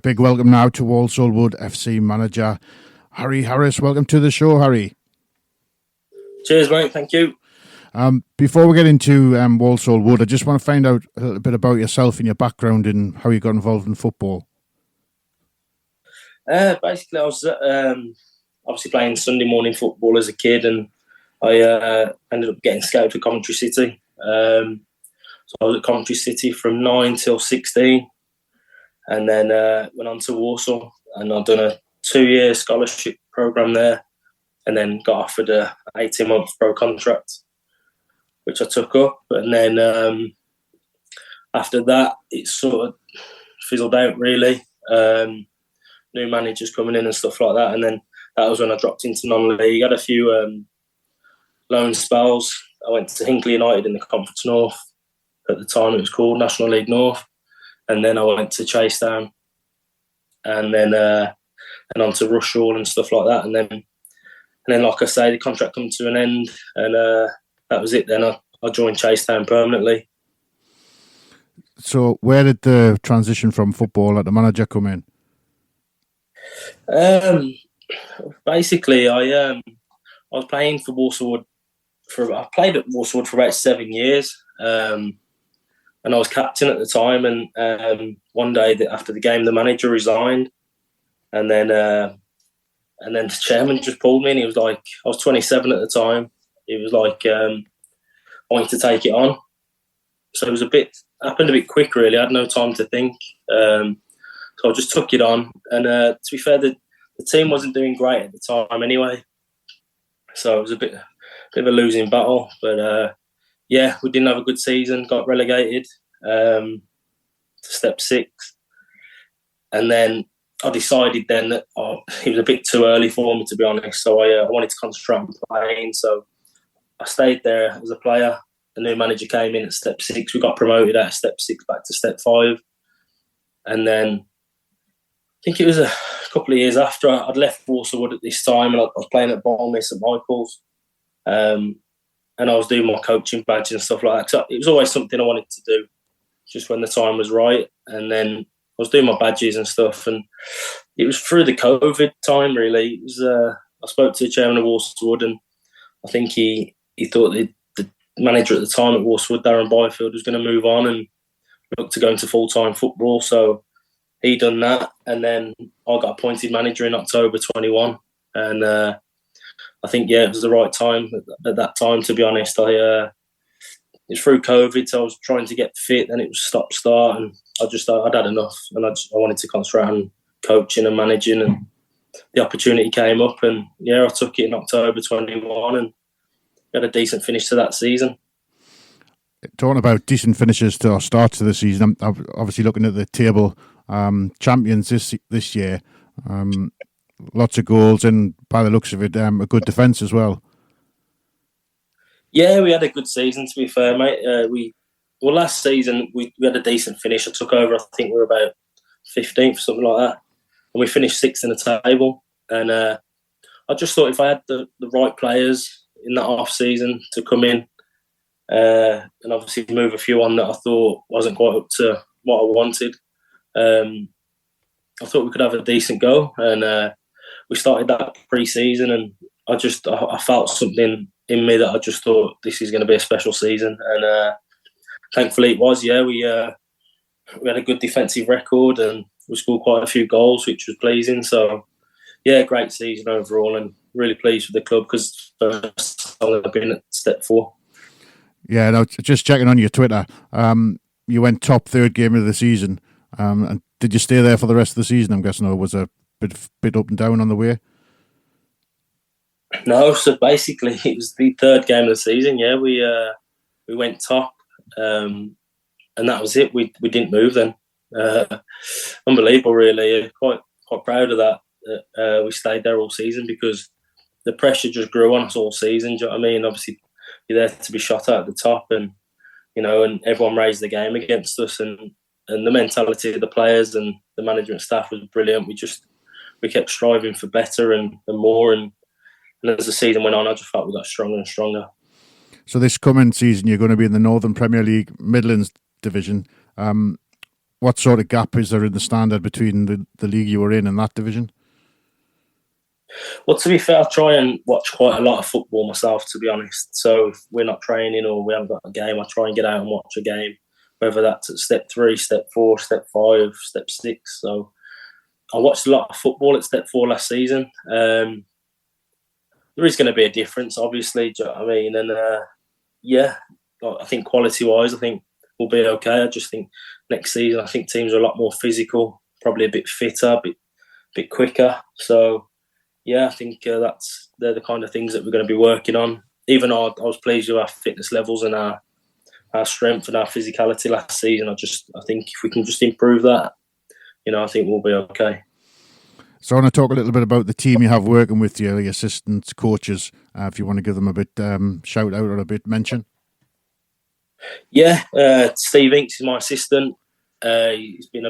big welcome now to Walsall Wood FC manager Harry Harris. Welcome to the show, Harry. Cheers, mate. Thank you. Before we get into Walsall Wood, I just want to find out a little bit about yourself and your background and how you got involved in football. Basically, I was obviously playing Sunday morning football as a kid, and I ended up getting scouted for Coventry City. So I was at Coventry City from 9 till 16, and then went on to Walsall, and I've done a 2-year scholarship programme there, and then got offered a 18-month pro contract, which I took up. And then after that, it sort of fizzled out, really. New managers coming in and stuff like that, and then that was when I dropped into non-league. I had a few loan spells. I went to Hinckley United in the Conference North. At the time, it was called National League North, and then I went to Chasetown, and then on to Rushall and stuff like that. And then, like I say, the contract come to an end, and that was it. Then I joined Chasetown permanently. So, where did the transition from football at the manager come in? Basically, I was playing for Walsall Wood. I played at Walsall Wood for about 7 years. And I was captain at the time, and one day after the game, the manager resigned, and then the chairman just pulled me, and he was like, I was 27 at the time. He was like, I want you to take it on. So it was happened a bit quick, really. I had no time to think. So I just took it on, and to be fair, the team wasn't doing great at the time anyway. So it was a bit of a losing battle, but. Yeah, we didn't have a good season, got relegated to Step 6. And then I decided then that it was a bit too early for me, to be honest. So I wanted to concentrate on playing. So I stayed there as a player. The new manager came in at Step 6. We got promoted out of Step 6 back to Step 5. And then I think it was a couple of years after I'd left Walsall Wood at this time, and I was playing at Barnley St Michael's. And I was doing my coaching badge and stuff like that. So it was always something I wanted to do, just when the time was right. And then I was doing my badges and stuff. And it was through the COVID time, really. It was, I spoke to the chairman of Walsall Wood, and I think he thought the manager at the time at Walsall Wood, Darren Byfield, was going to move on and look to go into full-time football. So he done that. And then I got appointed manager in October 21. And I think, it was the right time at that time, to be honest. It's through COVID, so I was trying to get fit, and it was stop-start, and I'd had enough, and I wanted to concentrate on coaching and managing, and the opportunity came up, and I took it in October 21, and had a decent finish to that season. Talking about decent finishes to our start to the season, I'm obviously looking at the table. Champions this year. Lots of goals, and by the looks of it, a good defence as well. Yeah, we had a good season, to be fair, mate. Last season we had a decent finish. I took over, I think we were about 15th, something like that. And we finished 6th in the table. And I just thought if I had the right players in that off-season to come in and obviously move a few on that I thought wasn't quite up to what I wanted, I thought we could have a decent go. And we started that pre-season, and I felt something in me that I just thought this is going to be a special season, and thankfully it was. Yeah, we had a good defensive record, and we scored quite a few goals, which was pleasing. So yeah, great season overall, and really pleased with the club because first time I've been at Step 4. Yeah, no, just checking on your Twitter. You went top third game of the season, and did you stay there for the rest of the season? I'm guessing, or was it bit up and down on the way? No, so basically it was the third game of the season. Yeah, we went top, and that was it. We didn't move then. Unbelievable, really. Quite proud of that. We stayed there all season because the pressure just grew on us all season. Do you know what I mean? Obviously, you're there to be shot at the top, and and everyone raised the game against us, and the mentality of the players and the management staff was brilliant. We kept striving for better and more, and as the season went on, I just felt we got stronger and stronger. So this coming season, you're going to be in the Northern Premier League Midlands division. what sort of gap is there in the standard between the league you were in and that division? Well, to be fair, I try and watch quite a lot of football myself, to be honest. So if we're not training or we haven't got a game, I try and get out and watch a game, whether that's at step 3, step 4, step 5, step 6. So I watched a lot of football at step 4 last season. There is going to be a difference, obviously. Do you know what I mean? And yeah, I think quality-wise, I think we'll be okay. I just think next season, I think teams are a lot more physical, probably a bit fitter, a bit quicker. So yeah, I think they're the kind of things that we're going to be working on. Even though I was pleased with our fitness levels and our strength and our physicality last season, I think if we can just improve that, I think we'll be okay. So I want to talk a little bit about the team you have working with you, the assistant coaches, if you want to give them a bit shout out or a bit mention. Yeah, Steve Inks is my assistant. He's been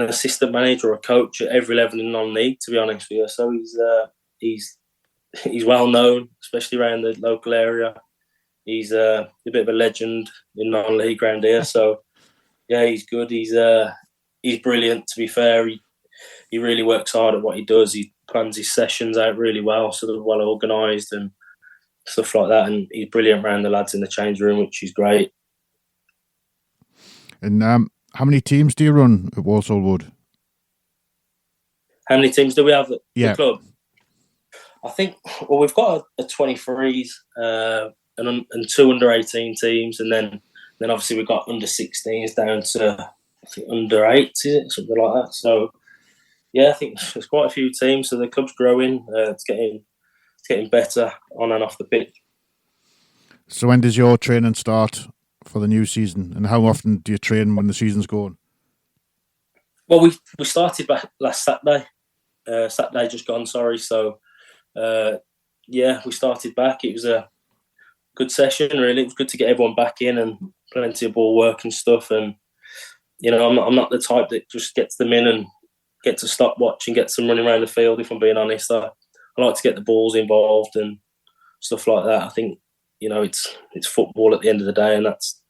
an assistant manager or a coach at every level in non-league, to be honest with you. So he's well known, especially around the local area. He's a bit of a legend in non-league around here. So yeah, he's good. He's brilliant, to be fair. He really works hard at what he does. He plans his sessions out really well, so they're well organised and stuff like that. And he's brilliant around the lads in the change room, which is great. And how many teams do you run at Walsall Wood? How many teams do we have at the club? I think, well, we've got a 23s and 2 under-18 teams, and then obviously we've got under-16s down to, I think, under-8s, is it? Something like that. So, yeah, I think there's quite a few teams. So the club's growing. It's getting better on and off the pitch. So when does your training start for the new season, and how often do you train when the season's going? Well, we started back last Saturday. Saturday just gone, sorry. So, yeah, we started back. It was a good session, really. It was good to get everyone back in and plenty of ball work and stuff. And, I'm not the type that just gets them in and get to stop watching, get some running around the field, if I'm being honest. I like to get the balls involved and stuff like that. I think, it's football at the end of the day, and that's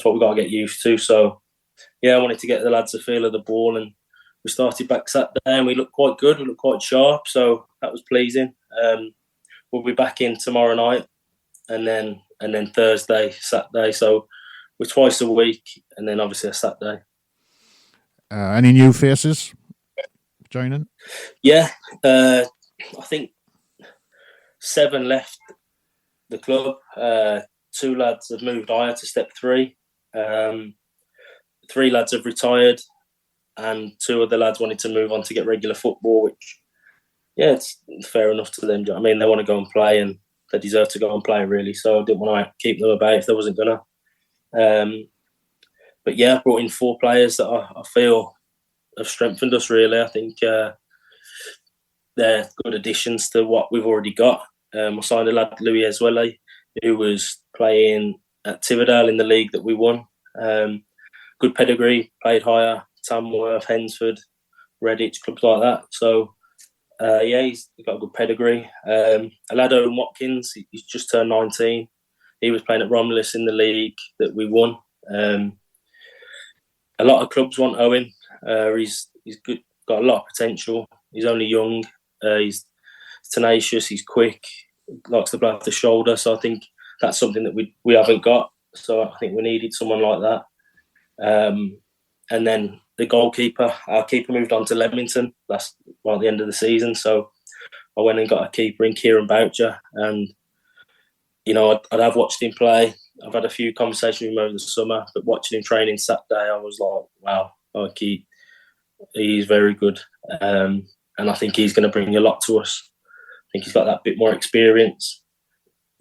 what we've got to get used to. So, yeah, I wanted to get the lads a feel of the ball, and we started back Saturday and we looked quite good. We looked quite sharp, so that was pleasing. We'll be back in tomorrow night and then Thursday, Saturday. So we're twice a week and then obviously a Saturday. Any new faces joining? Yeah, I think 7 left the club. 2 lads have moved higher to step 3. 3 lads have retired, and 2 of the lads wanted to move on to get regular football, which, yeah, it's fair enough to them. I mean, they want to go and play, and they deserve to go and play, really. So I didn't want to keep them about if they wasn't going to. But yeah, I brought in 4 players that I feel have strengthened us, really. I think they're good additions to what we've already got. I signed a lad, Louis Eswelly, who was playing at Tiverdale in the league that we won. Good pedigree, played higher, Tamworth, Hensford, Redditch, clubs like that. So, yeah, he's got a good pedigree. A lad, Owen Watkins, he's just turned 19. He was playing at Romulus in the league that we won. A lot of clubs want Owen. He's good, got a lot of potential. He's only young. He's tenacious. He's quick. Likes to play off the shoulder. So I think that's something that we haven't got. So I think we needed someone like that. And then the goalkeeper, our keeper moved on to Leamington at the end of the season. So I went and got a keeper in Kieran Boucher, and I'd have watched him play. I've had a few conversations with him over the summer, but watching him training Saturday, I was like, wow, he's very good. And I think he's going to bring a lot to us. I think he's got that bit more experience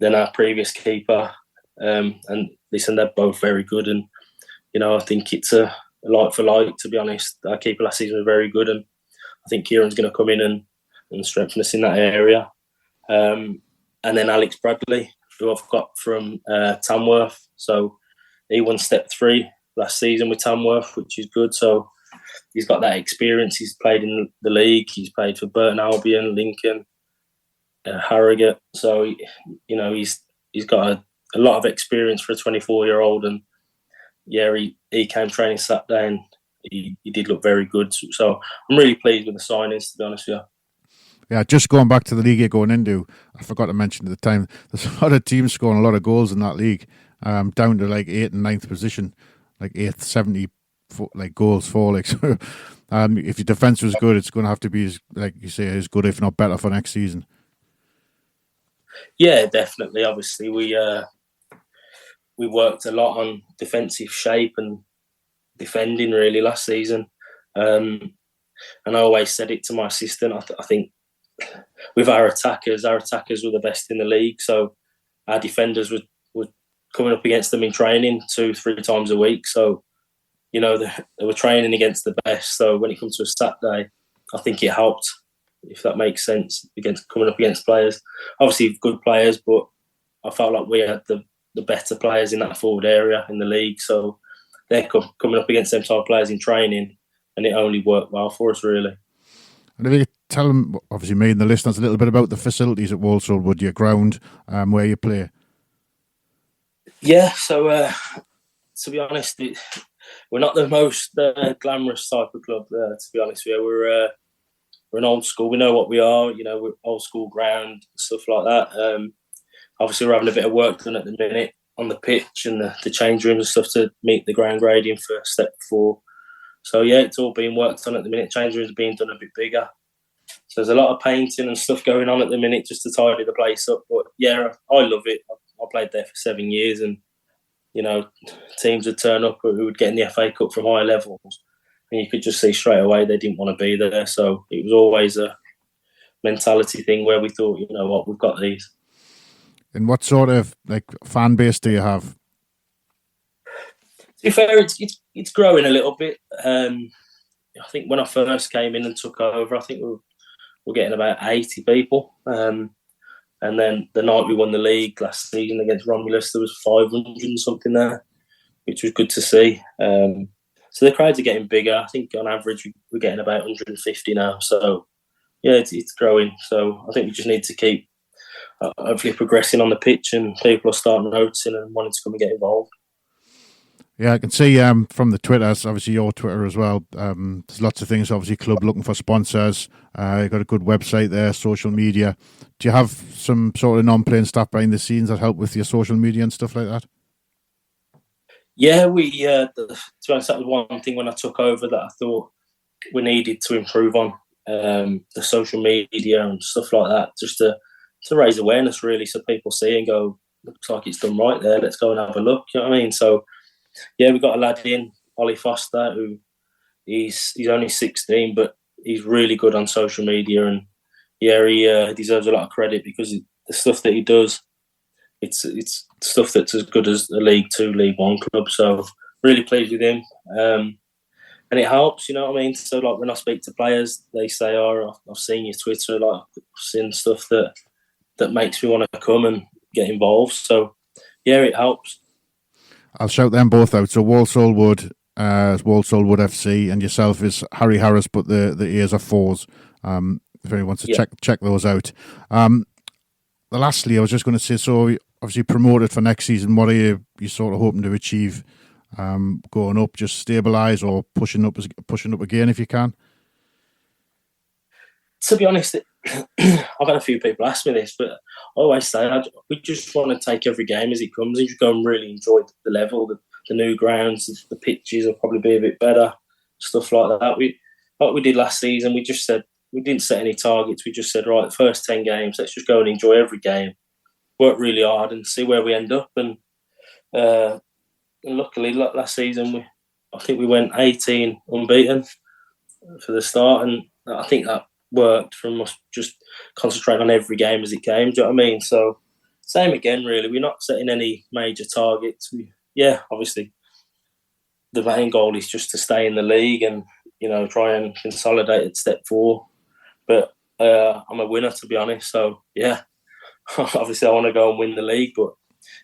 than our previous keeper. And listen, they're both very good. And, I think it's a like for like, to be honest. Our keeper last season was very good. And I think Kieran's going to come in and strengthen us in that area. And then Alex Bradley, who I've got from Tamworth. So he won step 3 last season with Tamworth, which is good. So he's got that experience. He's played in the league. He's played for Burton Albion, Lincoln, Harrogate. So, he's got a lot of experience for a 24-year-old. And, yeah, he came training Saturday and he did look very good. So I'm really pleased with the signings, to be honest with you. Yeah, just going back to the league you're going into, I forgot to mention at the time, there's a lot of teams scoring a lot of goals in that league, down to like 8th and ninth position, like 8th, 70 like goals for. Like, so, if your defence was good, it's going to have to be, like you say, as good, if not better, for next season. Yeah, definitely. Obviously, we worked a lot on defensive shape and defending really last season. And I always said it to my assistant. I think with our attackers were the best in the league. So our defenders were coming up against them in training 2-3 times a week. So, you know, they were training against the best. So when it comes to a Saturday, I think it helped, if that makes sense, against coming up against players. Obviously, good players, but I felt like we had the better players in that forward area in the league. So they're coming up against them type of players in training, and it only worked well for us, really. And if you could tell them, obviously me and the listeners, a little bit about the facilities at Walsall Wood, your ground, where you play. Yeah, so to be honest, we're not the most glamorous type of club. To be honest with you, we're an old school. We know what we are. You know, we're old school ground, stuff like that. Obviously, we're having a bit of work done at the minute on the pitch and the change rooms and stuff to meet the ground grading for step 4. So yeah, it's all being worked on at the minute. Change rooms are being done a bit bigger. So there's a lot of painting and stuff going on at the minute just to tidy the place up. But yeah, I love it. I played there for 7 years, and you know, teams would turn up who would get in the FA Cup from higher levels, and you could just see straight away they didn't want to be there. So it was always a mentality thing where we thought, you know what, we've got these. And what sort of like fan base do you have? To be fair, it's growing a little bit. I think when I first came in and took over, I think we were getting about 80 people. And then the night we won the league last season against Romulus, there was 500 and something there, which was good to see. So the crowds are getting bigger. I think on average we're getting about 150 now. So yeah, it's growing. So I think we just need to keep hopefully progressing on the pitch, and people are starting noticing and wanting to come and get involved. Yeah, I can see from the Twitters, obviously your Twitter as well. There's lots of things. Obviously, club looking for sponsors. You've got a good website there, social media. Do you have some sort of non-playing staff behind the scenes that help with your social media and stuff like that? Yeah, to be honest, that was one thing when I took over that I thought we needed to improve on, the social media and stuff like that, just to raise awareness, really, so people see and go, looks like it's done right there, let's go and have a look, you know what I mean? So yeah, we got a lad in, Ollie Foster, who he's only 16, but he's really good on social media, and yeah, he deserves a lot of credit because the stuff that he does, it's stuff that's as good as a League 2, League 1 club. So really pleased with him, and it helps, you know what I mean? So like when I speak to players, they say, "Oh, I've seen your Twitter, like I've seen stuff that makes me want to come and get involved." So yeah, it helps. I'll shout them both out. So Walsall Wood, Walsall Wood FC, and yourself is Harry Harris, but the A's are 4s. If anyone wants to check those out. Lastly, I was just going to say, so obviously promoted for next season. What are you sort of hoping to achieve? Going up, just stabilise, or pushing up again if you can? To be honest, I've had a few people ask me this, but I always say we just want to take every game as it comes and just go and really enjoy the level, the new grounds, the pitches will probably be a bit better, stuff like that. Like we did last season, we just said we didn't set any targets. We just said, right, the first 10 games, let's just go and enjoy every game, work really hard and see where we end up. And luckily, last season, I think we went 18 unbeaten for the start, and I think that worked from us just concentrating on every game as it came. Do you know what I mean? So same again, really. We're not setting any major targets. Obviously the main goal is just to stay in the league and, you know, try and consolidate at step 4. But I'm a winner, to be honest. So yeah, obviously I want to go and win the league, but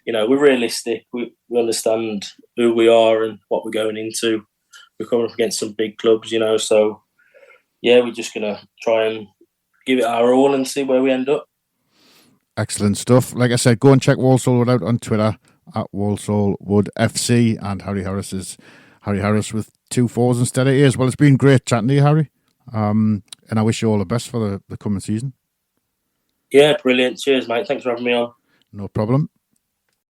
you know, we're realistic. We understand who we are and what we're going into. We're coming up against some big clubs, you know, so yeah, we're just going to try and give it our all and see where we end up. Excellent stuff. Like I said, go and check Walsall Wood out on Twitter. at Walsall Wood FC, and Harry Harris is Harry Harris with 2 4s instead of A's. Well, it's been great chatting to you, Harry, and I wish you all the best for the coming season. Yeah, brilliant. Cheers, mate. Thanks for having me on. No problem.